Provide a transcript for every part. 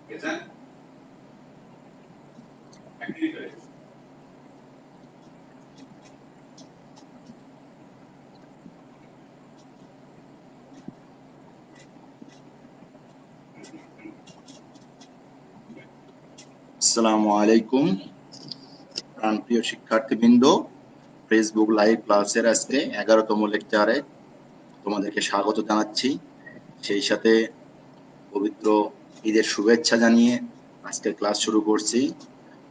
আসসালামু আলাইকুম প্রিয় শিক্ষার্থীবৃন্দ, ফেসবুক লাইভ ক্লাসের আজকে 11তম লেকচারে তোমাদেরকে স্বাগত জানাচ্ছি। সেই সাথে পবিত্র ঈদের শুভেচ্ছা জানিয়ে আজকের ক্লাস শুরু করছি।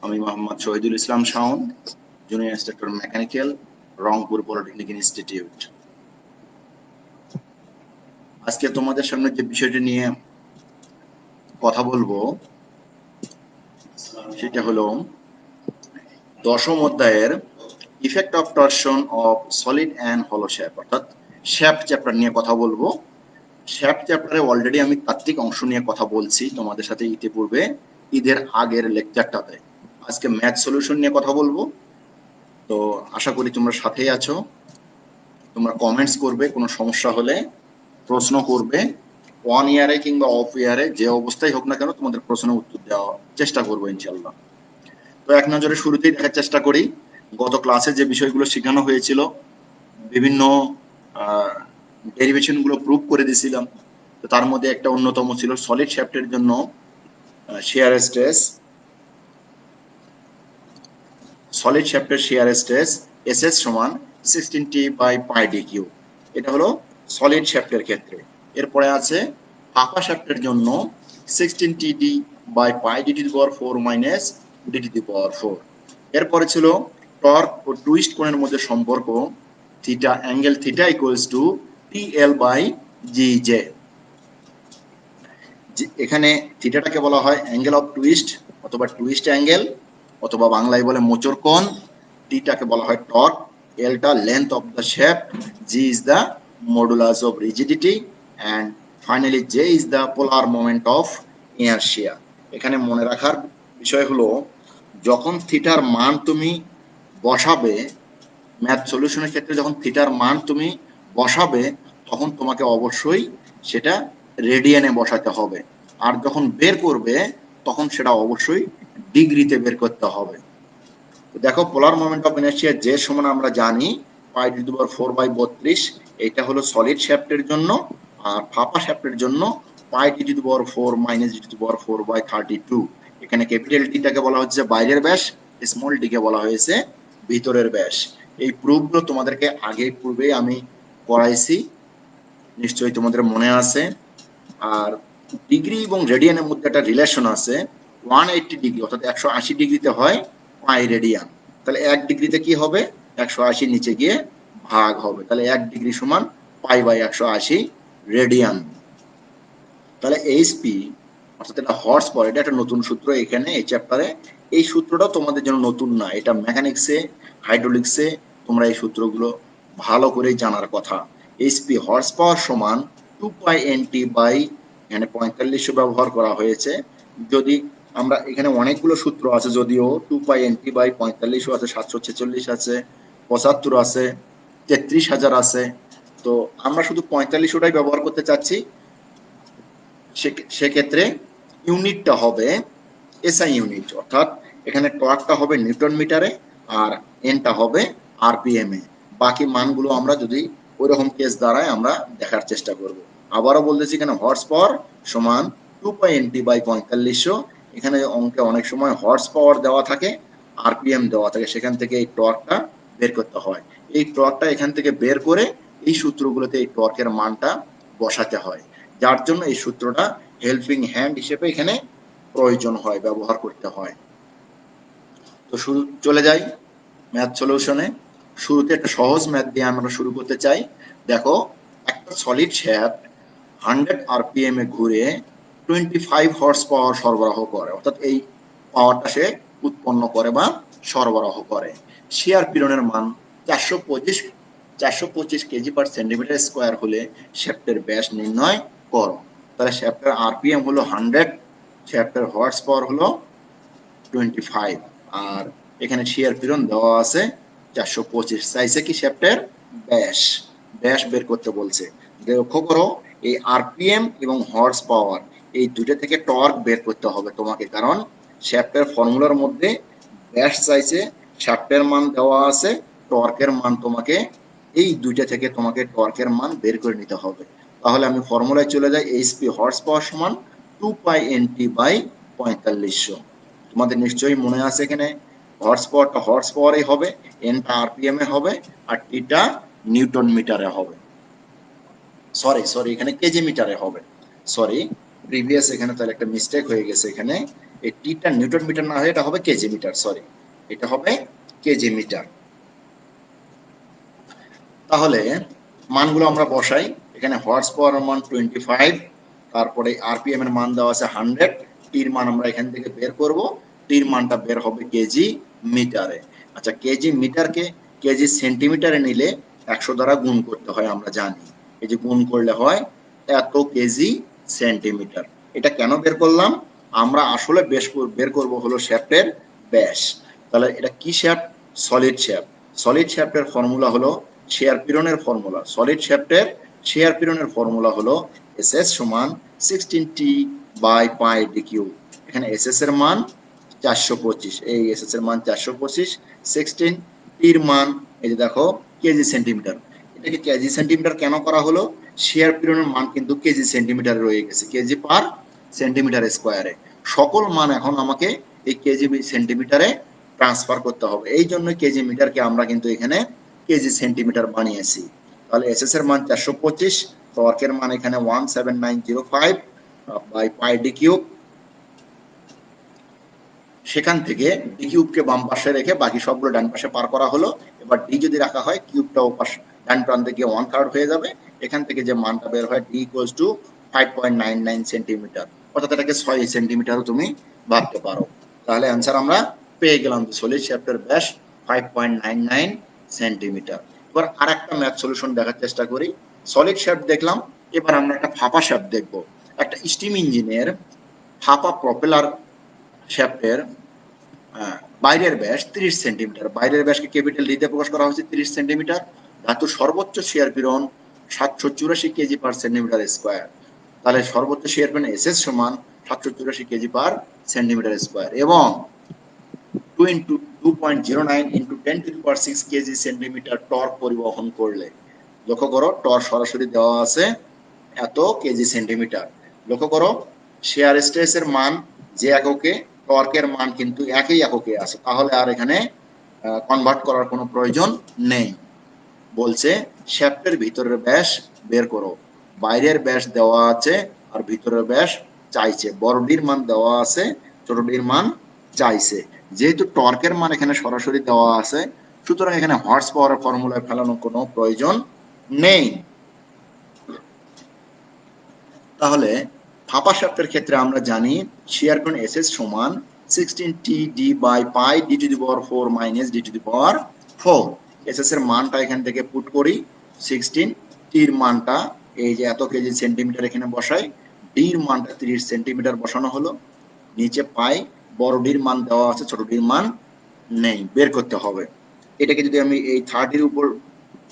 আমি Mohammad Shahidul Islam Shawon, junior instructor mechanical, Rangpur polytechnic institute. আজকে তোমাদের সামনে যে বিষয়টি নিয়ে কথা বলবো সেটা হলো দশম অধ্যায়ের effect of torsion of solid and হলো শ্যাপ, অর্থাৎ শ্যাফট চ্যাপ্টার নিয়ে কথা বলবো। শ্যাফট চ্যাপ্টারে অলরেডি আমি তাত্ত্বিক অংশ নিয়ে কথা বলছি তোমাদের সাথে ইতিপূর্বে ঈদের আগের লেকচারটাতে। আজকে ম্যাথ সলিউশন নিয়ে কথা বলবো। তো আশা করি তোমরা সাথেই আছো। তোমরা কমেন্টস করবে, কোনো সমস্যা হলে প্রশ্ন করবে। ওয়ান ইয়ারে কিংবা অফ ইয়ারে যে অবস্থায় হোক না কেন তোমাদের প্রশ্নের উত্তর দেওয়ার চেষ্টা করবো ইনশাল্লাহ। তো এক নজরে শুরুতেই দেখার চেষ্টা করি গত ক্লাসে যে বিষয়গুলো শেখানো হয়েছিল, বিভিন্ন ডেরিভেশন গুলো প্রুভ করে দিয়েছিলাম। তো তার মধ্যে একটা অন্যতম ছিল সলিড শ্যাফটের জন্য শিয়ার স্ট্রেস, সলিড শ্যাফটের শিয়ার স্ট্রেস এসএস সমান 16T/πd3। এটা হলো সলিড শ্যাফটের ক্ষেত্রে। এরপরে আছে ফাঁকা শ্যাফটের জন্য 16T/πd⁴ - d⁴। এরপরে ছিল টর্ক ও টুইস্ট কোণের মধ্যে সম্পর্ক theta, angle theta equals to TL/GJ। এখানে থিটাটাকে বলা হয় অ্যাঙ্গেল অফ টুইস্ট অথবা টুইস্ট অ্যাঙ্গেল, অথবা বাংলায় বলে মোচড় কোণ। টিটাকে বলা হয় টর্ক, এলটা length of the shaft, G is the modulus of rigidity, and finally J is the polar moment of inertia. এখানে মনে রাখার বিষয় হলো, যখন থিটার মান তুমি বসাবে ম্যাথ সলিউশনের ক্ষেত্রে, যখন থিটার মান তুমি বসাবে তখন তোমাকে অবশ্যই সেটা রেডিয়ানে বসাতে হবে, আর যখন বের করবে তখন সেটা অবশ্যই ডিগ্রিতে বের করতে হবে। দেখো, পোলার মোমেন্ট অফ ইনারশিয়া যে সমান আমরা জানি π⁴/32। এটা হলো সলিড শ্যাফটের জন্য, আর ফাঁপা শ্যাফটের জন্য π⁴ - এখানে ক্যাপিটাল টিটাকে বলা হচ্ছে বাইরের ব্যাস, স্মল টিকে বলা হয়েছে ভিতরের ব্যাস। এই প্রুফগুলো তোমাদেরকে আগে পূর্বে আমি করাইছি, নিশ্চয়ই তোমাদের মনে আছে। আর ডিগ্রি এবং রেডিয়ানের মধ্যে একটা রিলেশন আছে। 180 ডিগ্রি অর্থাৎ 180 ডিগ্রিতে হয় পাই রেডিয়ান। তাহলে 1 ডিগ্রিতে কি হবে? 180 নিচে গিয়ে ভাগ হবে, তাহলে 1 ডিগ্রি সমান π/180 রেডিয়ান। তাহলে এইচপি অর্থাৎ এটা হর্স পাওয়ার, এটা একটা নতুন সূত্র এখানে এই চ্যাপ্টারে। এই সূত্রটা তোমাদের জন্য নতুন না, এটা মেকানিক্সে, হাইড্রোলিক্সে তোমরা এই সূত্রগুলো ভালো করে জানার কথা। এইচপি হর্স পাওয়ার সমান 2π/NT, এখানে 4500 ব্যবহার করা হয়েছে। যদি আমরা এখানে অনেকগুলো সূত্র আছে, যদিও 2π/NT/4500 আছে, 746 আছে, 75 আছে, 33,000 আছে। তো আমরা শুধু 4500টাই ব্যবহার করতে চাচ্ছি। সেক্ষেত্রে ইউনিটটা হবে এসআই ইউনিট, অর্থাৎ এখানে টর্কটা হবে নিউটন মিটারে আর এনটা হবে আরপিএম এ। বাকি মানগুলো আমরা যদি ওইরকম কেস দ্বারাই আমরা দেখার চেষ্টা করব। আবারও বলতেছি, এখানে হর্স পাওয়ার সমান 2π/NT/4500। এখানে অঙ্কে অনেক সময় হর্স পাওয়ার দেওয়া থাকে, আরপিএম দেওয়া থাকে, সেখান থেকে এই টর্কটা বের করতে হয়। এই টর্কটা এখান থেকে বের করে এই সূত্রগুলোতে এই টর্কের মানটা বসাতে হয়, যার জন্য এই সূত্রটা হেল্পিং হ্যান্ড হিসেবে এখানে প্রয়োজন হয়, ব্যবহার করতে হয়। তো শুরু চলে যাই ম্যাথ সলিউশনে। শুরুতে একটা সহজ ম্যাথ দিয়ে আমরা শুরু করতে চাই। দেখো, একটা সলিড শ্যাফট 100 আরপিএম এ ঘুরে 25 হর্স পাওয়ার সরবরাহ করে, অর্থাৎ এই পাওয়ারটা সে উৎপন্ন করে বা সরবরাহ করে। শিয়ার পীড়নের মান 425 kg/cm² হলে শ্যাফটের ব্যাস নির্ণয় করো। তাহলে শ্যাফটের আরপিএম হলো 100, শ্যাফটের হর্স পাওয়ার হলো 25, আর এখানে শিয়ার পীড়ন দেওয়া আছে 425। চাইছে কি শ্যাফটের ব্যাস, ব্যাস বের করতে বলছে। লক্ষ্য করো, এই আরপিএম এবং হর্স পাওয়ার এই দুইটা থেকে টর্ক বের করতে হবে তোমাকে, কারণ শ্যাফটের ফর্মুলার মধ্যে ব্যাস চাইছে, শ্যাফটের মান দেওয়া আছে, টর্কের মান তোমাকে এই দুইটা থেকে তোমাকে টর্কের মান বের করে নিতে হবে। তাহলে আমি ফর্মুলায় চলে যাই, এইচপি হর্স পাওয়ার সমান 2π/NT/4500। তোমাদের নিশ্চয়ই মনে আছে এখানে হর্স পাওয়ারটা হর্স পাওয়ারই হবে, এনটা আরপিএম এ হবে, আর টিটা নিউটন মিটারে হবে। সরি এখানে কেজি মিটারে হবে। সরি, প্রিভিয়াস এখানে তাহলে একটা মিস্টেক হয়ে গেছে, এখানে এই টিটা নিউটন মিটার না হয়ে এটা হবে কেজি মিটার। সরি, এটা হবে কেজি মিটার। তাহলে মানগুলো আমরা বসাই। এখানে হর্স পাওয়ার মান 25, তারপরে আরপিএম এর মান দেওয়া আছে 100, টির মান আমরা এখান থেকে বের করব, টির মানটা বের হবে কেজি মিটারে। আচ্ছা, কেজি মিটারকে কেজি সেন্টিমিটারে নিলে 100 দ্বারা গুণ করতে হয়, আমরা জানি। এই যে গুণ করলে হয় এত কেজি সেন্টিমিটার। এটা কেন বের করলাম? আমরা আসলে বের করব হলো শ্যাফটের ব্যাস। তাহলে এটা কি শ্যাফট? Solid shaft. সলিড শ্যাফটের ফর্মুলা হলো শেয়ার পীড়নের ফর্মুলা। সলিড শ্যাফটের শেয়ার পীড়নের ফর্মুলা হলো এসএস সমান 16t/π/d³। এখানে এসএস এর মান 425, এই এসএস এর মান 425, 16 টির মান এই যে দেখো কেজি সেন্টিমিটার। এটাকে কেজি সেন্টিমিটার কেন করা হলো? শেয়ার পীড়নের মান কিন্তু কেজি সেন্টিমিটারে রয়ে গেছে, কেজি পার সেন্টিমিটার স্কয়ারে। সকল মান এখন আমাকে এই কেজি সেন্টিমিটারে ট্রান্সফার করতে হবে, এই জন্য কেজি মিটারকে আমরা কিন্তু এখানে কেজি সেন্টিমিটার বানিয়েছি। তাহলে এসএস এর মান 425, টর্কের মান এখানে 17905/π/d³। সেখান থেকে ডি কিউবকে বাম পাশে রেখে বাকি সবগুলো ডান পাশে পার করা হলো। এবার ডি যদি রাখা হয়, কিউবটা ও পাশে ডান প্রান্তে গিয়ে 1/3 হয়ে যাবে। এখান থেকে যে মানটা বের হয় ডি ইকুয়ালস টু 5.99 সেন্টিমিটার, অর্থাৎ এটাকে 6 সেন্টিমিটারও তুমি ভাবতে পারো। তাহলে অ্যান্সার আমরা পেয়ে গেলাম, সলিড শ্যাফটের ব্যাস 5.99 সেন্টিমিটার। এবার আর একটা ম্যাথ সলিউশন দেখার চেষ্টা করি। সলিড শ্যাফট দেখলাম, এবার আমরা একটা ফাঁপা শ্যাফট দেখবো। একটা স্টিম ইঞ্জিনের ফাঁপা প্রপেলার শ্যাফটের বাইরের ব্যাস 30 সেন্টিমিটার। বাইরের ব্যাসকে ক্যাপিটাল ডি তে প্রকাশ করা হয়েছে 30 সেন্টিমিটার। ধাতুর সর্বোচ্চ শিয়ার পীড়ন 784 কেজি পার সেন্টিমিটার স্কয়ার। তাহলে সর্বোচ্চ শিয়ার পীড়ন এসএস সমান 784 কেজি পার সেন্টিমিটার স্কয়ার, এবং 2.09 ইন্টু 10⁶ কেজি সেন্টিমিটার টর্ক পরিবহন করলে, লক্ষ্য করো টর্ক সরাসরি দেওয়া আছে এত কেজি সেন্টিমিটার। লক্ষ্য করো শেয়ার স্ট্রেসের মান যে এককে, টর্কের মান কিন্তু একই এককে আছে, তাহলে আর এখানে কনভার্ট করার কোনো প্রয়োজন নেই। বলছে শ্যাফটের ভিতরের ব্যাস বের করো। বাইরের ব্যাস দেওয়া আছে আর ভিতরের ব্যাস চাইছে। বড় ডির মান দেওয়া আছে, ছোট ডির মান চাইছে। যেহেতু টর্কের মান এখানে সরাসরি দেওয়া আছে, সুতরাং এখানে হর্স পাওয়ারের ফর্মুলায় ফেলানোর কোনো প্রয়োজন নেই। তাহলে ফাঁপা শ্যাফটের ক্ষেত্রে আমরা জানি শিয়ার পীড়ন এসএস সমান 16t/π/d⁴ - d⁴। এসএস এর মানটা এখান থেকে পুট করি 16, টির মানটা এই যে এত কেজি সেন্টিমিটার এখানে বসাই, ডির মানটা 30 সেন্টিমিটার বসানো হলো, নিচে পাই বড় ডির মান দেওয়া আছে, ছোট ডির মান নেই, বের করতে হবে। এটাকে যদি আমি এই 30 এর উপর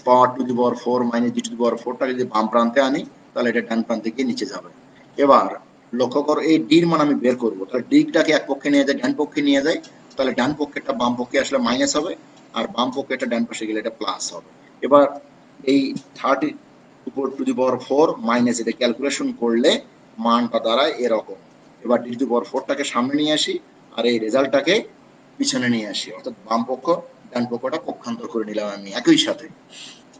পাওয়ার টু দি পাওয়ার 4 - d⁴ টা যদি বাম প্রান্তে আনি, তাহলে এটা ডান প্রান্তে গিয়ে নিচে যাবে। এবার লক্ষ্য করো এই ডির মান আমি বের করবো, তাহলে ডিটাকে এক পক্ষে নিয়ে যায়, ডান পক্ষে নিয়ে যায়, তাহলে ডান পক্ষেরটা বাম পক্ষে আসলে মাইনাস হবে, আর বাম পক্ষেরটা ডান পাশে গেলে এটা প্লাস হবে। এবার এই 30 উপর টু দি পাওয়ার 4 মাইনাস, এটা ক্যালকুলেশন করলে মানটা দাঁড়ায় এরকম। এবার ডি টু দি পাওয়ার 4 টাকে সামনে নিয়ে আসি, আর এই রেজাল্টটাকে পিছনে নিয়ে আসি, অর্থাৎ বাম পক্ষ ডান পক্ষটা পক্ষান্তর করে নিলাম আমি একই সাথে।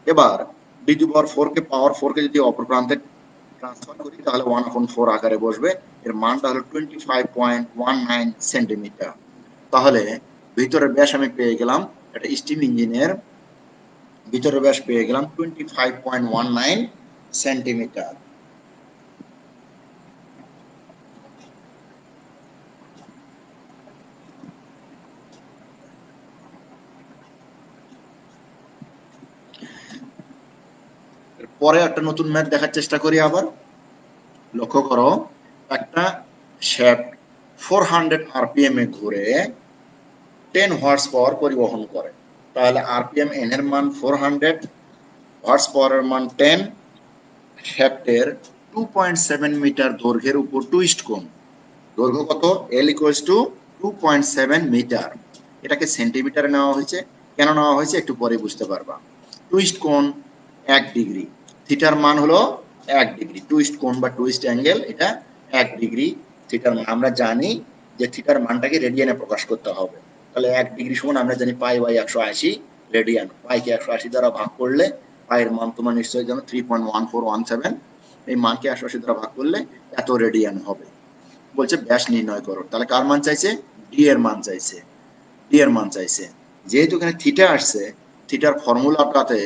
এবার ডি টু পাওয়ার 4 কে পাওয়ার 4 কে যদি অপর প্রান্তে ট্রান্সফার করি, তাহলে 1/4 আকারে বসবে। এর মানটা হলো 25.19 সেন্টিমিটার। তাহলে ভিতরের ব্যাস আমি পেয়ে গেলাম, একটা স্টিম ইঞ্জিনের ভিতরের ব্যাস পেয়ে গেলাম 25.19 সেন্টিমিটার। পরে একটা নতুন ম্যাথ দেখার চেষ্টা করি আবার। লক্ষ্য করো একটা শ্যাফট 400 আরপিএম এ ঘুরে 10 হর্স পাওয়ার পরিবহন করে। তাহলে আরপিএম এন এর মান 400, হর্স পাওয়ারের মান 10, শ্যাফটের 2.7 মিটার দৈর্ঘ্যের উপর টুইস্ট কোণ। দৈর্ঘ্য কত? L equals to 2.7 metre. এটাকে সেন্টিমিটারে নেওয়া হয়েছে। কেন নেওয়া হয়েছে একটু পরে বুঝতে পারবা। টুইস্ট কোণ 1 ডিগ্রি, থিটার মান হলো 1 ডিগ্রি। টুইস্ট কোণ বা টুইস্ট অ্যাঙ্গেল এটা 1 ডিগ্রি। থিটার মান আমরা জানি যে থিটার মানটাকে রেডিয়ানে প্রকাশ করতে হবে। তাহলে 1 ডিগ্রি সমান আমরা জানি পাই বাই 180 রেডিয়ান। পাইকে 180 দ্বারা ভাগ করলে পাইয়ের মান তোমার নিশ্চয়ই জানো 3.1417। এই মানকে 180 দ্বারা ভাগ করলে এত রেডিয়ান হবে। বলছে ব্যাস নির্ণয় করো। তাহলে কার মান চাইছে? ডি এর মান চাইছে। ডি এর মান চাইছে। যেহেতু এখানে থিটা আসছে, থিটার ফর্মুলাটাতে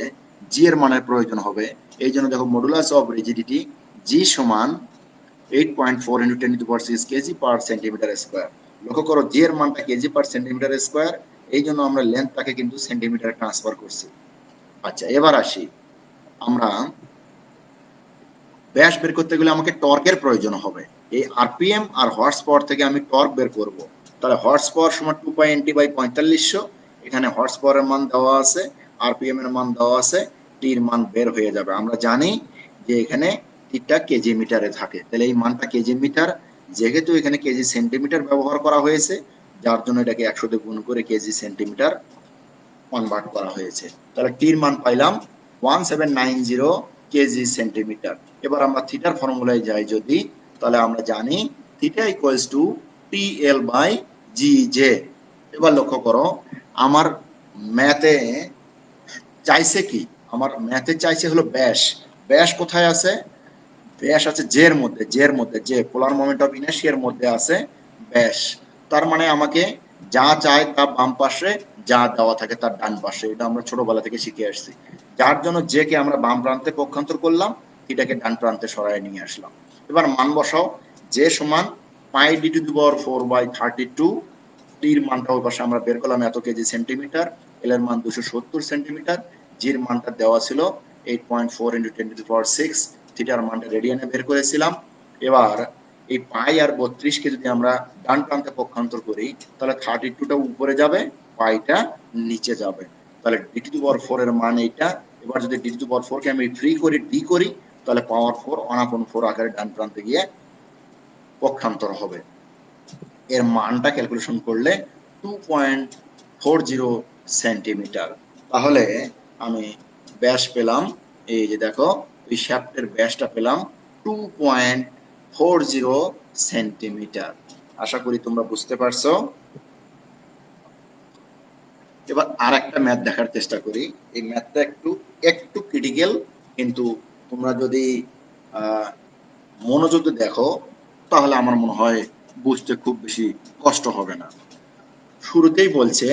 জি এর মানের প্রয়োজন হবে। এই জন্য দেখো মডুলাস অফ রিজিডিটি জি সমান 8.4 × 10⁶ কেজি পার সেন্টিমিটার স্কোয়ার। লক্ষ্য করো জি এর মানটা কেজি পার সেন্টিমিটার স্কোয়ার, এই জন্য আমরা লেন্থটাকে কিন্তু সেন্টিমিটারে ট্রান্সফার করছি। আচ্ছা এবার আসি, আমরা ব্যাস বের করতে গেলে আমাকে টর্কের প্রয়োজন হবে। এই আরপিএম আর হর্স পাওয়ার থেকে আমি টর্ক বের করব। তাহলে হর্স পাওয়ার সমান 2 পাই এনটি বাই 4500। এখানে হর্স পাওয়ারের মান দেওয়া আছে, আরপিএম এর মান দেওয়া আছে, টির মান বের হয়ে যাবে। আমরা জানি যে এখানে টিটা কেজি মিটারে থাকে, তাহলে এই মানটা কেজি মিটার। যেহেতু এখানে কেজি সেন্টিমিটার ব্যবহার করা হয়েছে, যার জন্য এটাকে 100 দিয়ে গুণ করে কেজি সেন্টিমিটার কনভার্ট করা হয়েছে। তাহলে টির মান পাইলাম 1790 কেজি সেন্টিমিটার। এবার আমরা থিটার ফর্মুলায় যাই যদি, তাহলে আমরা জানি theta equals to TL by G J. এবার লক্ষ্য করো আমার ম্যাথে চাইছে কি? আমার ম্যাথে চাইছে হলো ব্যাস। ব্যাস কোথায় আছে? ব্যাস আছে জের মধ্যে। জের মধ্যে যে পোলার মোমেন্ট অফ ইনার্শিয়ার মধ্যে আছে ব্যাস। তার মানে আমাকে যা চায় তা বাম পাশে, যা দেওয়া থাকে তার ডান পাশে। এটা আমরা ছোটবেলা থেকে শিখে আসছি। যার জন্য যে কে আমরা বাম প্রান্তে পক্ষান্তর করলাম, এটাকে ডান প্রান্তে সরায় নিয়ে আসলাম। এবার মান বসাও। যে সমান পাই ডি টু দি পাওয়ার 4/32। টির মানটা ওই পাশে আমরা বের করলাম এত কেজি সেন্টিমিটার। এল এর মান 270 সেন্টিমিটার। জির মানটা দেওয়া ছিল 8.4 × 10⁶। থিটার মানটা রেডিয়ানে বের করেছিলাম। এবার এই পাই আর 32কে যদি আমরা ডান প্রান্তে পক্ষান্তর করি, তাহলে 32টা উপরে যাবে, পাইটা নিচে যাবে। তাহলে ডি টু দি পাওয়ার 4 এর মান এইটা। এবার যদি ডি টু দি পাওয়ার 4 কে আমি ফ্রি করি, ডি করি, তাহলে পাওয়ার 4 1/4 আকারে ডান প্রান্তে গিয়ে পক্ষান্তর হবে। এর মানটা ক্যালকুলেশন করলে 2.40 সেন্টিমিটার। তাহলে আমি ব্যাস পেলাম, এই যে দেখো ওই শ্যাফটের ব্যাসটা পেলাম 2.40 সেন্টিমিটার। আশা করি তোমরা বুঝতে পারছো। এবার আর একটা ম্যাথ দেখার চেষ্টা করি। এই ম্যাথটা একটু একটু ক্রিটিক্যাল, কিন্তু তোমরা যদি মনোযোগ দিয়ে দেখো তাহলে আমার মনে হয় বুঝতে খুব বেশি কষ্ট হবে না। শুরুতেই বলছে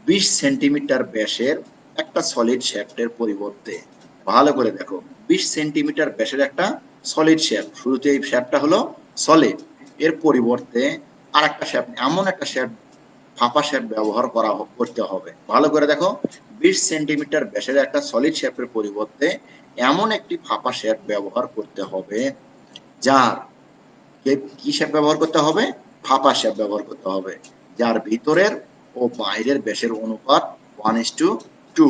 20 সেন্টিমিটার ব্যাসের একটা সলিড শ্যাফটের পরিবর্তে, ভালো করে দেখো 20 সেন্টিমিটার ব্যাসের একটা সলিড শ্যাফট, শুরুতে এই শ্যাফটটা হলো সলিড, এর পরিবর্তে আর একটা শ্যাফট, এমন একটা শ্যাফট ফাঁপা শ্যাফট ব্যবহার করতে হবে। ভালো করে দেখো 20 সেন্টিমিটার ব্যাসের একটা সলিড শ্যাফটের পরিবর্তে এমন একটি ফাঁপা শ্যাফট ব্যবহার করতে হবে যার কি শেপ ব্যবহার করতে হবে? ফাঁপা শেপ ব্যবহার করতে হবে, যার ভিতরের ও বাইরের ব্যাসের অনুপাত 1:2।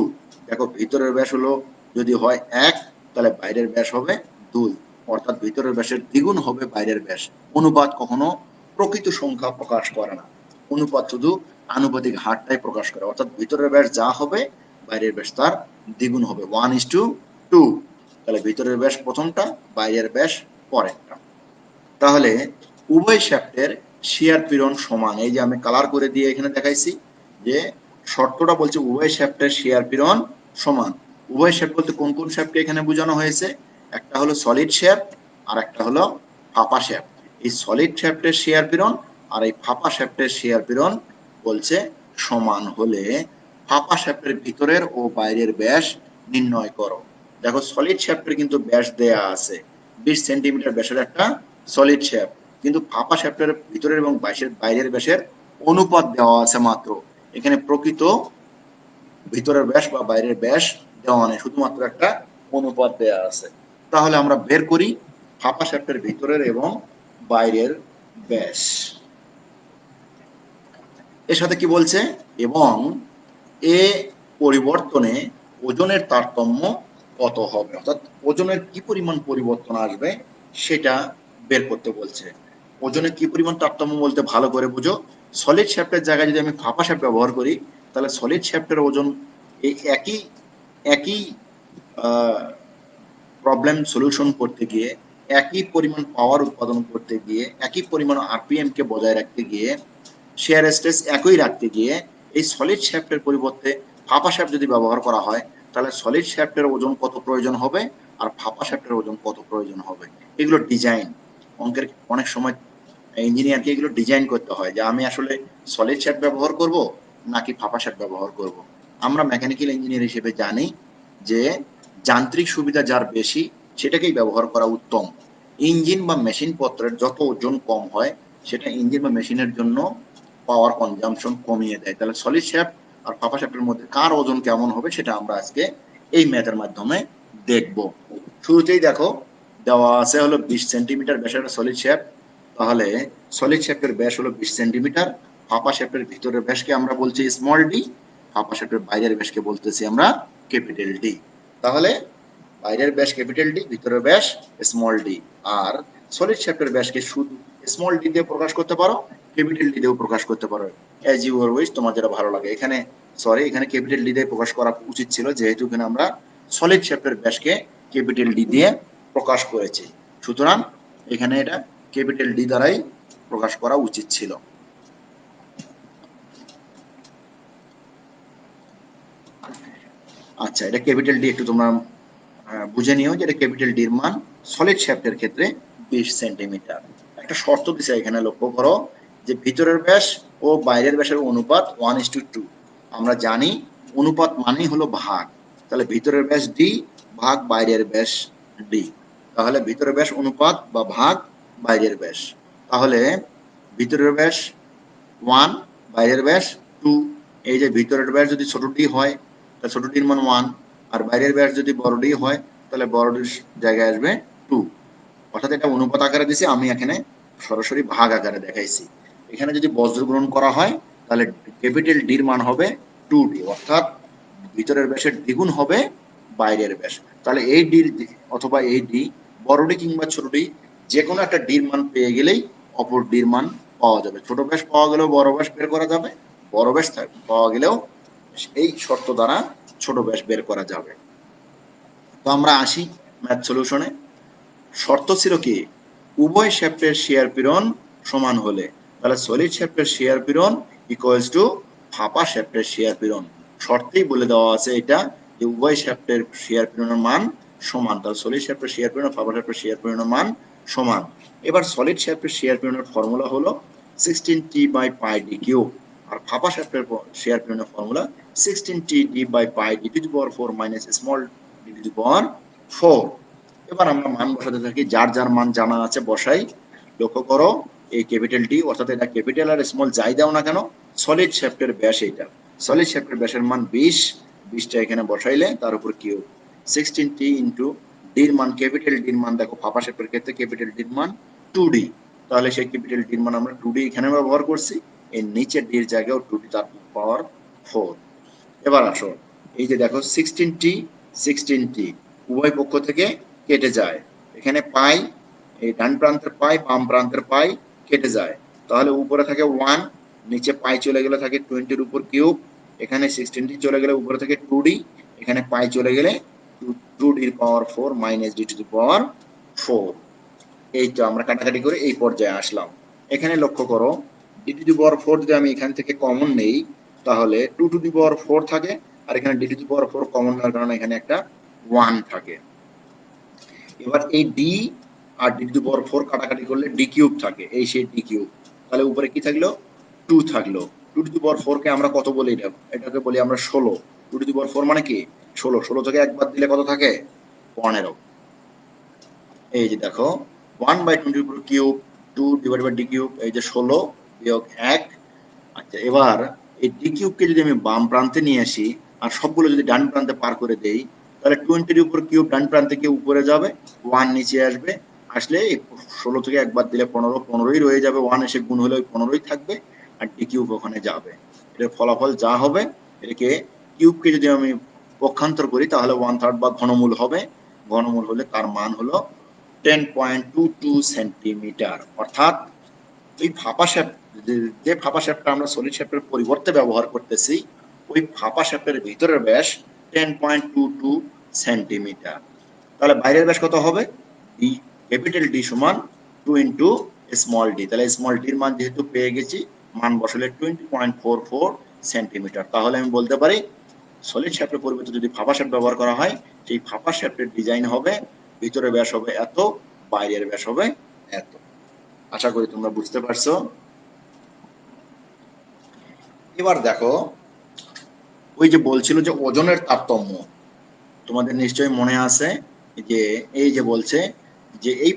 দেখো ভিতরের ব্যাস হলো যদি হয় 1, তাহলে বাইরের ব্যাস হবে 2, অর্থাৎ ভিতরের ব্যাসের দ্বিগুণ হবে বাইরের ব্যাস। অনুপাত কখনো প্রকৃত সংখ্যা প্রকাশ করে না, অনুপাত শুধু আনুপাতিক হারটাই প্রকাশ করে। অর্থাৎ ভিতরের ব্যাস যা হবে বাইরের ব্যাস তার দ্বিগুণ হবে, 1:2। তাহলে ভিতরের ব্যাস প্রথমটা, বাইরের ব্যাস পরেরটা। তাহলে উভয় শ্যাফটের শিয়ার পীড়ন সমান। এই যে আমি কালার করে দিয়ে এখানে দেখাইছি যে শর্তটা বলছে উভয় শ্যাফটের শিয়ার পীড়ন সমান। উভয় শ্যাফট বলতে কোন কোন শ্যাফটকে এখানে বোঝানো হয়েছে? একটা হলো সলিড শ্যাফট আর একটা হলো ফাঁপা শ্যাফট। এই সলিড শ্যাফটের শিয়ার পীড়ন আর এই ফাঁপা শ্যাফটের শিয়ার পীড়ন বলছে সমান হলে ফাঁপা শ্যাফটের ভিতরের ও বাইরের ব্যাস নির্ণয় করো। দেখো সলিড শ্যাফটের কিন্তু ব্যাস দেয়া আছে 20 সেন্টিমিটার ব্যাসের একটা সলিড শ্যাফট, কিন্তু ফাঁপা শ্যাফটের ভিতরের এবং বাইরের ব্যাসের অনুপাত দেওয়া আছে মাত্র। এখানে প্রকৃত ভিতরের ব্যাস বা বাইরের ব্যাস দেওয়া নেই, শুধুমাত্র একটা অনুপাত দেওয়া আছে। তাহলে আমরা বের করি ফাঁপা শ্যাফটের ভিতরের এবং বাইরের ব্যাস। এর সাথে কি বলছে? এবং এ পরিবর্তনে ওজনের তারতম্য কত হবে, অর্থাৎ ওজনের কি পরিমাণ পরিবর্তন আসবে সেটা বের করতে বলছে। ওজনে কি পরিমাণ তারতম্য বলতে ভালো করে বুঝো। সলিড শ্যাফটের জায়গায় যদি আমি ফাঁপা শ্যাফট ব্যবহার করি, তাহলে সলিড শ্যাফটের ওজন এই একই একই প্রবলেম সলিউশন করতে গিয়ে, একই পরিমাণ পাওয়ার উৎপাদন করতে গিয়ে, একই পরিমাণ আরপিএম কে বজায় রাখতে গিয়ে, শেয়ার স্ট্রেস একই রাখতে গিয়ে, এই সলিড শ্যাফটের পরিবর্তে ফাঁপা শ্যাফট যদি ব্যবহার করা হয়, তাহলে সলিড শ্যাফটের ওজন কত প্রয়োজন হবে আর ফাঁপা শ্যাফটের ওজন কত প্রয়োজন হবে। এগুলো ডিজাইন, অঙ্কের অনেক সময় ইঞ্জিনিয়ারকে এগুলো ডিজাইন করতে হয় যে আমি আসলে সলিড শ্যাফট ব্যবহার করব নাকি ফাঁপা শ্যাফট ব্যবহার করব। আমরা মেকানিক্যাল ইঞ্জিনিয়ার হিসেবে জানি যে যান্ত্রিক সুবিধা যার বেশি সেটাকেই ব্যবহার করা উত্তম। ইঞ্জিন বা মেশিন পত্রের যত ওজন কম হয় সেটা ইঞ্জিন বা মেশিনের জন্য পাওয়ার কনজাম্পশন কমিয়ে দেয়। তাহলে সলিড শ্যাফট আর ফাঁপা শ্যাফটের মধ্যে কার ওজন কেমন হবে সেটা আমরা আজকে এই ম্যাথের মাধ্যমে দেখব। শুরুতেই দেখো দেওয়া আছে হলো 20 সেন্টিমিটার ব্যাসের সলিড শ্যাফট। তাহলে সলিড শ্যাফটের ব্যাস হলো 20 সেন্টিমিটার। ফাঁপা শ্যাফটের ভিতরের ব্যাসকে আমরা বলছি স্মল ডি, ফাঁপা শ্যাফটের বাইরের ব্যাসকে বলতেছি আমরা ক্যাপিটাল ডি। তাহলে বাইরের ব্যাস ক্যাপিটাল ডি, ভিতরের ব্যাস স্মল ডি। আর সলিড শ্যাফটের ব্যাসকে শুধু স্মল ডি দিয়ে প্রকাশ করতে পারো, ক্যাপিটাল ডি দিয়েও প্রকাশ করতে পারো, অ্যাজ ইউ উইশ, তোমার যেটা ভালো লাগে। এখানে এখানে ক্যাপিটাল ডি দিয়ে প্রকাশ করা উচিত ছিল, যেহেতু এখানে আমরা সলিড শ্যাফটের ব্যাসকে ক্যাপিটাল ডি দিয়ে প্রকাশ করেছি, সুতরাং এখানে এটা ক্যাপিটাল ডি দ্বারাই প্রকাশ করা উচিত ছিল। আচ্ছা, এটা ক্যাপিটাল ডি একটু তোমরা বুঝে নিও যে এটা ক্যাপিটাল ডির মান সলিড শ্যাফটের ক্ষেত্রে 20 সেন্টিমিটার। একটা শর্ত দিছে এখানে, লক্ষ্য করো যে ভিতরের ব্যাস ও বাইরের ব্যাসের অনুপাত 1:2। আমরা জানি অনুপাত মানেই হলো ভাগ, তাহলে ভিতরের ব্যাস ডি ভাগ বাইরের ব্যাস ডি। তাহলে ভিতরের ব্যাস অনুপাত বা ভাগ বাইরের ব্যাস। তাহলে ভিতরের ব্যাস 1, বাইরের ব্যাস 2। এই যে ভিতরের ব্যাস যদি ছোট ডি হয় তাহলে ছোট ডির মান 1, আর বাইরের ব্যাস যদি বড় ডি হয় তাহলে বড় ডির জায়গায় আসবে 2। অর্থাৎ এটা অনুপাত আকারে দিছি, আমি এখানে সরাসরি ভাগ আকারে দেখাইছি। এখানে যদি বজ্র গ্রহণ করা হয় তাহলে ক্যাপিটাল ডির মান হবে 2d, অর্থাৎ ভিতরের ব্যাসের দ্বিগুণ হবে বাইরের ব্যাস। তাহলে এই ডি অথবা এই ডি, বড় ডি কিংবা ছোট ডি, যে কোনো একটা ডির মান পেয়ে গেলেই অপর ডির মান পাওয়া যাবে। ছোট ব্যাস পাওয়া গেলেও বড় ব্যাস বের করা যাবে, বড় ব্যাস পাওয়া গেলেও এই শর্ত দ্বারা ছোট ব্যাস বের করা যাবে। তো আমরা আসি ম্যাথ সলিউশনে। শর্ত ছিল কি, উভয় শ্যাফটের শেয়ার পীড়ন সমান হলে, তাহলে সলিড শ্যাফটের শেয়ার পীড়ন ইকুয়ালস টু ফাঁপা শ্যাফটের শেয়ার পীড়ন। শর্তেই বলে দেওয়া আছে এটা যে উভয় শ্যাফটের শেয়ার পীড়নের মান সমান, তাহলে সলিড শ্যাফটের শেয়ার পীড়ন ফাঁপা শ্যাফটের শেয়ার পীড়নের মান সমান। এবার সলিড শ্যাফটের শেয়ার পীড়নের ফর্মুলা হলো 16t/πd3, আর ফাঁপা শ্যাফটের শেয়ার পীড়নের ফর্মুলা 16t/πd⁴ স্মল d⁴। এবার আমরা মান বসাতে থাকি, যার যার মান জানা আছে বসাই। লক্ষ্য করো এই ক্যাপিটাল ডি, অর্থাৎ এটা ক্যাপিটাল আর স্মল যাই দাও না কেন, সলিড শ্যাফটের ব্যাস এটা, সলিড শ্যাফটের ব্যাসের মান 20টা এখানে বসাইলে তার উপর কিউব 16t ইন্টু ডির মান, ক্যাপিটাল ডির মান দেখো ফাঁপা শ্যাফটের ক্ষেত্রে ক্যাপিটাল ডির মান 2d, তাহলে সেই ক্যাপিটাল ডির মান আমরা 2d এখানে ব্যবহার করছি, এর নিচের ডির জায়গাও 2d তার পাওয়ার 4। এবার আসো এই যে দেখো 16t উভয় পক্ষ থেকে কেটে যায়, এখানে পাই, এই ডান প্রান্তের পাই বাম প্রান্তের পাই কেটে যায়, তাহলে উপরে থাকে 1, নিচে পাই চলে গেলে থাকে 20 উপর কিউব, এখানে 16t চলে গেলে উপরে থাকে 2d, এখানে পাই চলে গেলে 2d এর পাওয়ার 4 minus d to the power 4। এই তো আমরা কাটাকাটি করে এই পর্যায়ে আসলাম। এখানে লক্ষ্য করো d টু দি পাওয়ার 4 যদি আমি এখান থেকে কমন নেই তাহলে 2 টু দি পাওয়ার 4 থাকে, আর এখানে d to the power 4 common নেওয়ার কারণে এখানে একটা 1 থাকে। এবার এই d আর d টু দি পাওয়ার 4 কাটাকাটি করলে d কিউব থাকে, এই সেই d কিউব, তাহলে উপরে কি থাকলো 2 থাকলো। 2 টু দি পাওয়ার 4 কে আমরা কত বলি, এটাকে বলি আমরা 16। 2 টু দি পাওয়ার 4 মানে কি 16, 16 থেকে একবার দিলে কত থাকে 15। এই যে দেখো 1/20 উপর cube 2 divide by d cube, এই যে 16 বিয়োগ 1। আচ্ছা, এবার এই d কিউবকে যদি আমি বাম প্রান্তে নিয়ে আসি আর সবগুলো যদি ডান প্রান্তে পার করে দেই, তাহলে 20 এর উপর কিউব ডান প্রান্তে গিয়ে উপরে যাবে, 1 নিচে আসবে, আসলে 16 থেকে একবার দিলে 15, 15ই রয়ে যাবে, 1 এসে গুণ হলে ওই 15ই থাকবে, আর d কিউব ওখানে যাবে। এর ফলাফল যা হবে, এটাকে কিউবকে যদি আমি পক্ষান্তর করি তাহলে 1/3 বা ঘনমূল হবে, ঘনমূল হলে তার মান হলো 10.22 সেন্টিমিটার। অর্থাৎ এই ফাঁপা শ্যাফট, যে ফাঁপা শ্যাফটটা আমরা সলিড শ্যাফটের পরিবর্তে ব্যবহার করতেছি, ওই ফাঁপা শ্যাফটের ভিতরের ব্যাস 10.22 সেন্টিমিটার। তাহলে বাইরের ব্যাস কত হবে? ডি, ক্যাপিটাল ডি সমান 2 ইন্টু স্মল ডি। তাহলে স্মল ডির মান যেহেতু পেয়ে গেছি, মান বসালে 20.44 সেন্টিমিটার। তাহলে আমি বলতে পারি সলিড শ্যাফটের পরিবর্তে যদি ফাঁপা শ্যাফট ব্যবহার করা হয়, সেই ফাঁপা শ্যাফটের ডিজাইন হবে, ভিতরের ব্যাস হবে এত, বাইরের ব্যাস হবে এত। আশা করি তোমরা বুঝতে পারছো। এবার দেখো, ওই যে বলছিল যে ওজনের তারতম্য, তোমাদের নিশ্চয়ই মনে আছে যে এই যে বলছে যে এই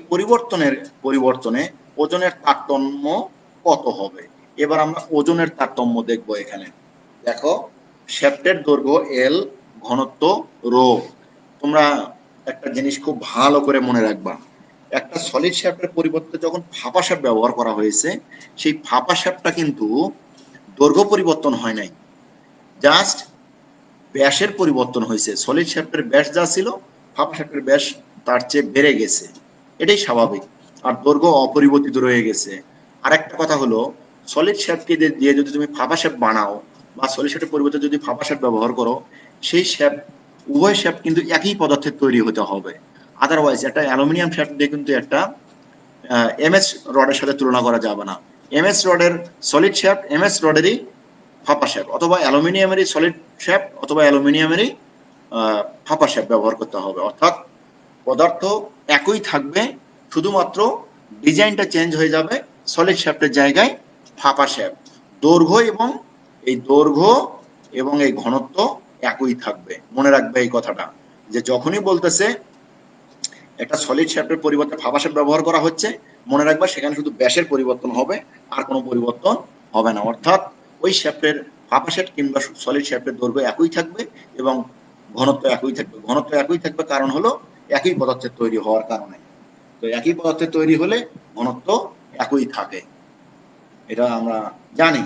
পরিবর্তনে ওজনের তারতম্য কত হবে। এবার আমরা ওজনের তারতম্য দেখব। এখানে দেখো, শ্যাফটের দৈর্ঘ্য এল, ঘনত্ব রো। তোমরা একটা জিনিস খুব ভালো করে মনে রাখবা, একটা সলিড শ্যাফটের পরিবর্তে যখন ফাঁপা শ্যাফট ব্যবহার করা হয়েছে, সেই ফাঁপা শ্যাফটটা কিন্তু দৈর্ঘ্য পরিবর্তন হয় নাই, জাস্ট ব্যাসের পরিবর্তন হয়েছে। সলিড শ্যাফটের ব্যাস যা ছিল, ফাঁপা শ্যাফটের ব্যাস তার চেয়ে বেড়ে গেছে, এটাই স্বাভাবিক। আর দৈর্ঘ্য অপরিবর্তিত রয়ে গেছে। আর একটা কথা হলো, সলিড শ্যাফটকে দিয়ে যদি তুমি ফাঁপা শ্যাফট বানাও, বা সলিড শ্যাফটের পরিবর্তে যদি ফাঁপা শ্যাফট ব্যবহার করো, সেই শ্যাফট, উভয় শ্যাফট কিন্তু একই পদার্থের তৈরি হতে হবে। আদারওয়াইজ একটা অ্যালুমিনিয়াম শ্যাফট দিয়ে কিন্তু একটা এমএস রডের সাথে তুলনা করা যাবে না। এমএস রডের সলিড শ্যাফট এমএস রডেরই ফাঁপা শ্যাফট, অথবা অ্যালুমিনিয়ামেরই সলিড শ্যাফট, অথবা অ্যালুমিনিয়ামেরই ফাঁপা শ্যাফট ব্যবহার করতে হবে। অর্থাৎ পদার্থ একই থাকবে, শুধুমাত্র ডিজাইনটা চেঞ্জ হয়ে যাবে, সলিড শ্যাফটের জায়গায় ফাঁপা শ্যাফট। দৈর্ঘ্য এবং এই ঘনত্ব একই থাকবে। মনে রাখবে এই কথাটা, যে যখনই বলতেছে একটা সলিড শ্যাফটের পরিবর্তে ফাঁপা শ্যাফট ব্যবহার করা হচ্ছে, মনে রাখবা সেখানে শুধু ব্যাসের পরিবর্তন হবে, আর কোনো পরিবর্তন হবে না। অর্থাৎ ওই শ্যাফটের, ফাঁপা শ্যাফট কিংবা সলিড শ্যাফটের দৈর্ঘ্য একই থাকবে এবং ঘনত্ব একই থাকবে। ঘনত্ব একই থাকবে কারণ হলো একই পদার্থের তৈরি হওয়ার কারণে। তো একই পদার্থের তৈরি হলে ঘনত্ব একই থাকে, এটা আমরা জানি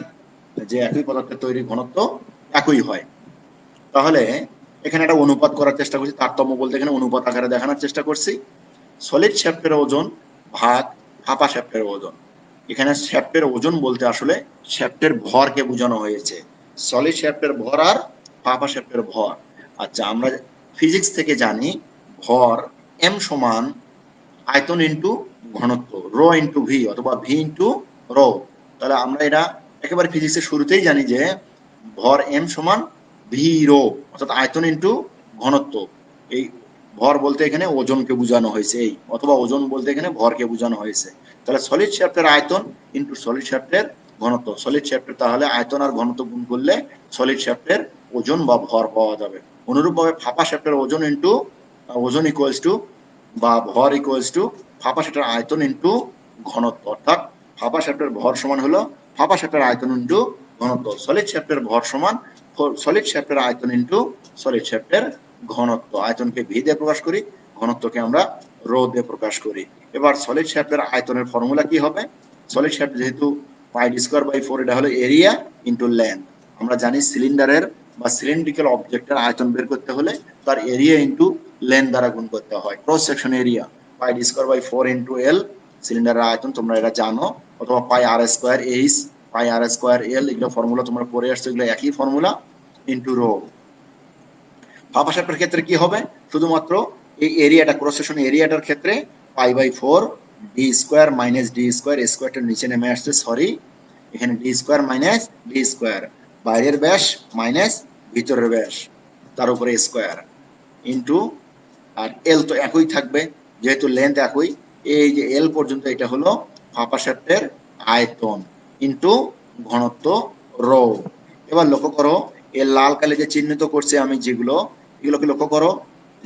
যে একই পদার্থের তৈরি ঘনত্ব একই হয়। তাহলে এখানে একটা অনুপাত করার চেষ্টা করছি, তারতম্য বলতে এখানে অনুপাত আকারে দেখানোর চেষ্টা করছি। সলিড শ্যাফটের ওজন ভাগ ফাঁপা শ্যাফটের ওজন। এখানে শ্যাফটের ওজন বলতে আসলে শ্যাফটের ভরকে বোঝানো হয়েছে, সলিড শ্যাফটের ভর আর ফাঁপা শ্যাফটের ভর। আচ্ছা, আমরা ফিজিক্স থেকে জানি ভর এম সমান আয়তন ইন্টু ঘনত্ব, রো ইন্টু ভি অথবা ভি ইন্টু রো। তাহলে আমরা এটা একেবারে ফিজিক্সের শুরুতেই জানি যে ভর এম সমান ভি রো, অর্থাৎ আয়তন ইন্টু ঘনত্ব। এই ভর বলতে এখানে ওজনকে বোঝানো হয়েছে, এই অথবা ওজন বলতে এখানে ভরকে বোঝানো হয়েছে। তাহলে সলিড শ্যাফটের আয়তন ইন্টু সলিড শ্যাফটের ঘনত্ব। সলিড শ্যাফটের তাহলে আয়তন আর ঘনত্ব গুণ করলে সলিড শ্যাফটের ওজন বা ভর পাওয়া যাবে। অনুরূপভাবে ফাঁপা শ্যাফটের ওজন ইন্টু ওজন ইকুয়ালস টু বা ভর ইকুয়ালস টু ফাঁপা শ্যাফটের আয়তন ইন্টু ঘনত্ব। অর্থাৎ ফাঁপা শ্যাফটের ভর সমান হলো ফাঁপা শ্যাফটের আয়তন ইন্টু ঘনত্ব। সলিড শ্যাফটের ভর সমান সলিড শ্যাফটের আয়তন ইন্টু সলিড শ্যাফটের ঘনত্ব। আয়তনকে ভি দিয়ে প্রকাশ করি, ঘনত্বকে আমরা রো দিয়ে প্রকাশ করি। এবার সলিড শ্যাফটের আয়তনের ফর্মুলা কি হবে? সলিড শ্যাফট যেহেতু পাই ডি স্কয়ার বাই 4, এটা হলো এরিয়া ইন্টু লেন্থ। আমরা জানি সিলিন্ডারের বা সিলিন্ড্রিক্যাল অবজেক্টের আয়তন বের করতে হলে তার এরিয়া ইন্টু লেন্থ দ্বারা গুণ করতে হয়। Cross section area pi d square by 4 into L, সিলিন্ডারের আয়তন তোমরা এটা জানো, অথবা pi r square h, pi r square L, এগুলো ফর্মুলা তোমরা পড়ে আসছো, এগুলো একই ফর্মুলা, ইন্টু রো। ফাঁপা শ্যাফটের ক্ষেত্রে কি হবে? শুধুমাত্র এই এরিয়াটা, ক্রস সেকশন এরিয়াটার ক্ষেত্রে pi by 4 d square minus d square, স্কয়ারটা নিচে নেমে আসছে, সরি, এখানে d square minus d square, বাইরের ব্যাস মাইনাস ভিতরের ব্যাস, তার উপরে স্কয়ার, ইন্টু, আর এল তো একই থাকবে যেহেতু লেন্থ একই, এই যে এল পর্যন্ত এটা হলো ফাঁপা শ্যাফটের আয়তন ইন্টু ঘনত্ব রো। এবার লক্ষ্য করো, এর লাল কালে যে চিহ্নিত করছে আমি যেগুলো, এগুলোকে লক্ষ্য করো,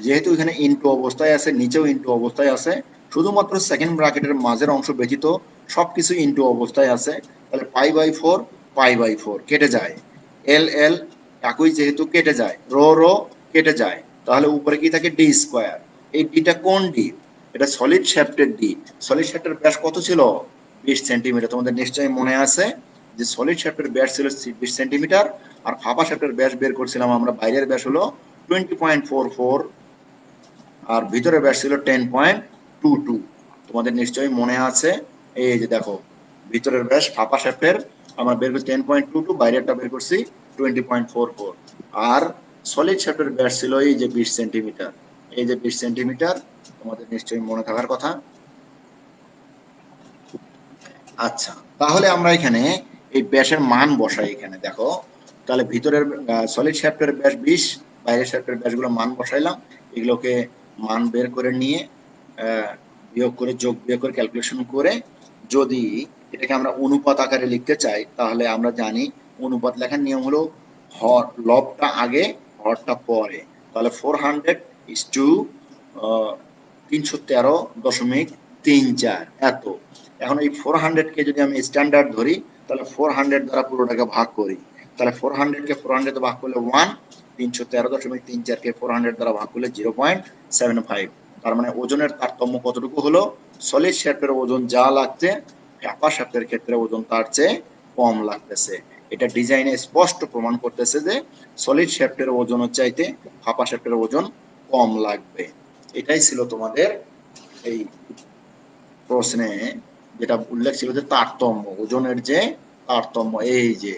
যেহেতু এখানে ইন্টু অবস্থায় আছে, নিচেও ইন্টু অবস্থায় আছে, শুধুমাত্র সেকেন্ড ব্র্যাকেটের মাঝের অংশ ব্যতীত সবকিছু ইন্টু অবস্থায় আছে। তাহলে পাই বাই 4 কেটে যায়, এল এল একই যেহেতু কেটে যায়, রো রো কেটে যায়, তাহলে উপরে কি থাকে? D square. এই ডিটা কোন ডি? এটা সলিড শ্যাফটের ডি। সলিড শ্যাফটের ব্যাস কত ছিল? 20 সেন্টিমিটার। তোমাদের নিশ্চয়ই মনে আছে যে সলিড শ্যাফটের ব্যাস ছিল 20 সেন্টিমিটার, আর ফাঁপা শ্যাফটের ব্যাস বের করছিলাম আমরা, বাইরের ব্যাস হলো 20.44 আর ভিতরের ব্যাস ছিল 10.22। 10.22 তোমাদের নিশ্চয়ই মনে আছে। এই যে দেখো ভিতরের ব্যাস ফাঁপা শ্যাফটের আমরা বের করছি 10.22, বাইরেরটা বের করছি 20.44। আর সলিড শ্যাফটের ব্যাস ছিল এই যে 20 সেন্টিমিটার। এই যে 20 সেন্টিমিটার তোমাদের নিশ্চয়ই মনে থাকার কথা। আচ্ছা, তাহলে আমরা এখানে এই ব্যাসের মান বসাই। এখানে দেখো তাহলে ভিতরের সলিড শ্যাফটের ব্যাস 20, বাইরের শ্যাফটের ব্যাসগুলো মান বসাইলাম। এগুলোকে মান বের করে নিয়ে বিয়োগ করে যোগ বিয়োগ করে ক্যালকুলেশন করে যদি এটাকে আমরা অনুপাত আকারে লিখতে চাই তাহলে আমরা জানি অনুপাত লেখার নিয়ম হলো লবটা আগে হরটা পরে। তাহলে 400 ইস টু 313.34 এত। এখন এই 400 কে যদি আমি স্ট্যান্ডার্ড ধরি তাহলে 400 দ্বারা পুরোটাকে ভাগ করি। তাহলে 400 কে 400 ভাগ করলে 1, 313.34 কে 400 দ্বারা ভাগ করলে 0.75। তার মানে ওজনের তারতম্য কতটুকু হলো? সলিড শ্যাফটের ওজন যা লাগছে ফাঁপা শ্যাফটের ক্ষেত্রে ওজন তার চেয়ে কম লাগতেছে। এটা ডিজাইনে স্পষ্ট প্রমাণ করতেছে যে সলিড শ্যাফটের ওজনের চাইতে ফাঁপা শ্যাফটের ওজন কম লাগবে। এটাই ছিল তোমাদের এই প্রশ্নে যেটা উল্লেখ ছিল যে তারতম্য, ওজনের যে তারতম্য, এই যে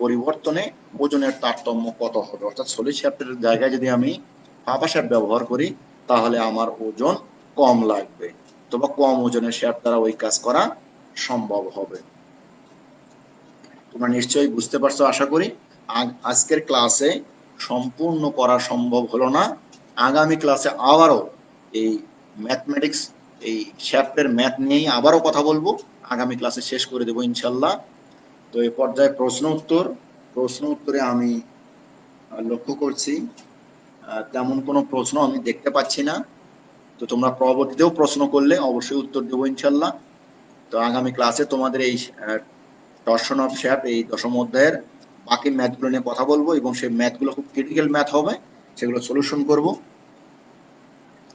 পরিবর্তনে ওজনের তারতম্য কত হবে। অর্থাৎ সলিড শ্যাফটের জায়গায় যদি আমি ফাঁপা শ্যাফট ব্যবহার করি তাহলে আমার ওজন কম লাগবে, অথবা কম ওজনের শ্যাফট দ্বারা ওই কাজ করা সম্ভব হবে। তোমরা নিশ্চয়ই বুঝতে পারছো আশা করি। আজকের ক্লাসে সম্পূর্ণ করা সম্ভব হলো না। আগামী ক্লাসে আবারও এই ম্যাথমেটিক্স, এই শ্যাফটের ম্যাথ নিয়েই আবারও কথা বলবো। আগামী ক্লাসে শেষ করে দেবো ইনশাল্লাহ। তো এই পর্যায়ে প্রশ্ন উত্তরে আমি লক্ষ্য করছি তেমন কোনো প্রশ্ন আমি দেখতে পাচ্ছি না। তো তোমরা পরবর্তীতেও প্রশ্ন করলে অবশ্যই উত্তর দেবো ইনশাল্লাহ। তো আগামী ক্লাসে তোমাদের এই টর্শন অফ শ্যাফট, এই দশম অধ্যায়ের বাকি ম্যাথগুলো নিয়ে কথা বলবো এবং সেই ম্যাথগুলো খুব ক্রিটিক্যাল ম্যাথ হবে, সেগুলো সলিউশন করব।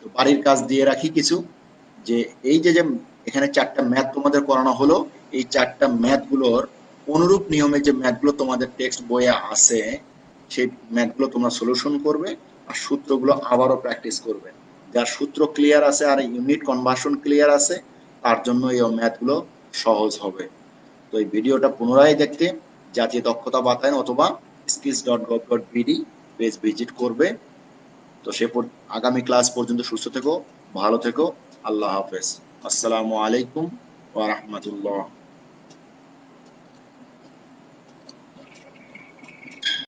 তো বাড়ির কাজ দিয়ে রাখি কিছু, যে এই যে যে এখানে 4টা ম্যাথ তোমাদের করানো হলো, এই 4টা ম্যাথগুলোর অনুরূপ নিয়মে যে ম্যাথগুলো তোমাদের টেক্সট বইয়ে আছে সেই ম্যাথগুলো তোমরা সলিউশন করবে আর সূত্রগুলো আবারও প্র্যাকটিস করবে। যার সূত্র ক্লিয়ার আছে আর ইউনিট কনভার্সন ক্লিয়ার আছে তার জন্য এই ম্যাথগুলো সহজ হবে। তো এই ভিডিওটা পুনরায় দেখতে জাতীয় দক্ষতা বাতায়ন অথবা skills.gov.bd পেজ ভিজিট করবে। তো আগামী ক্লাস পর্যন্ত সুস্থ থেকো, ভালো থেকো। আল্লাহ হাফেজ। আসসালামু আলাইকুম ওয়া রাহমাতুল্লাহ।